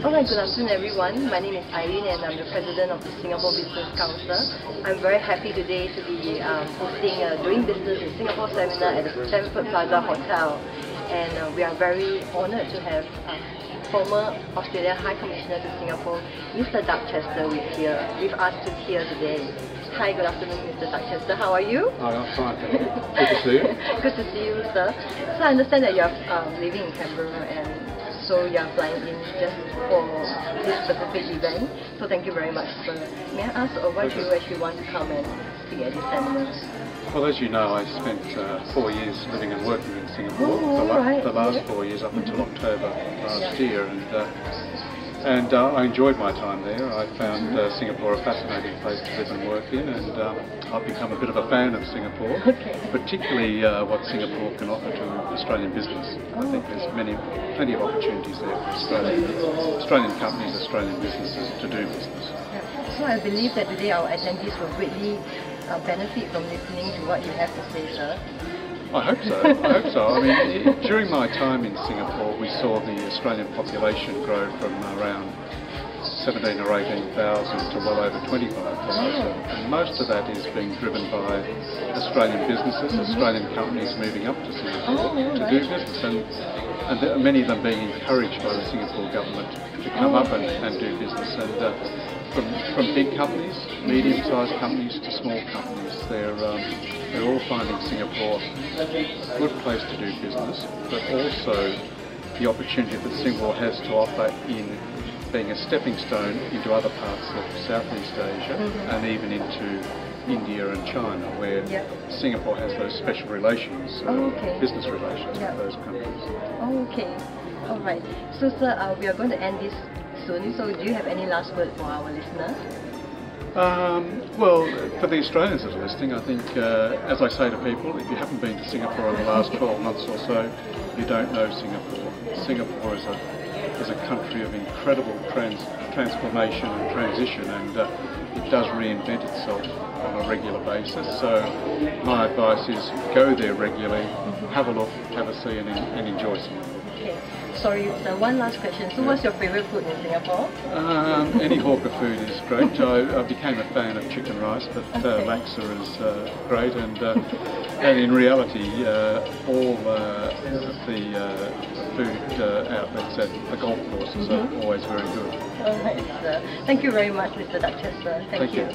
Alright, good afternoon everyone. My name is Irene and I'm the President of the Singapore Business Council. I'm very happy today to be hosting a Doing Business in Singapore seminar at the Stamford Plaza Hotel. And we are very honoured to have former Australian High Commissioner to Singapore, Mr. Doug Chester, with us here today. Hi, good afternoon, Mr. Doug Chester. How are you? Hi, I'm fine. Good to see you. Good to see you, sir. So I understand that you are living in Canberra and so you are flying in just for this specific event. So thank you very much, sir. May I ask why do you actually want to come and speak at this seminar? Well, as you know, I spent 4 years living and working in Singapore. The last 4 years up until October last year, and I enjoyed my time there. I found Singapore a fascinating place to live and work in, and I've become a bit of a fan of Singapore, particularly what Singapore can offer to Australian business. I think there's plenty of opportunities there for Australian companies, Australian businesses to do business. So I believe that today our attendees will greatly benefit from listening to what you have to say, sir. I hope so. I hope so. I mean, during my time in Singapore, we saw the Australian population grow from around 17 or 18,000 to well over 25,000, and most of that is being driven by Australian businesses, Australian companies moving up to Singapore to do business, and many of them being encouraged by the Singapore government to come up and do business. And from big companies, medium-sized companies to small companies, they're all finding Singapore a good place to do business, but also the opportunity that Singapore has to offer in being a stepping stone into other parts of Southeast Asia and even into India and China, where Singapore has those special relations, business relations with those countries. Okay, all right. So, sir, we are going to end this soon. So, do you have any last word for our listeners? Well, for the Australians that are listening, I think, as I say to people, if you haven't been to Singapore in the last 12 months or so, you don't know Singapore. Singapore is a country of incredible transformation and transition, and it does reinvent itself on a regular basis. So my advice is go there regularly, have a look, have a see, and enjoy Singapore. Okay. Sorry, so one last question. So what's your favourite food in Singapore? Any hawker food is great. I became a fan of chicken rice, but laksa is great, and in reality all the food outlets at the golf courses are always very good. Alright, sir. Thank you very much, Mr. Doug Chester. Thank you.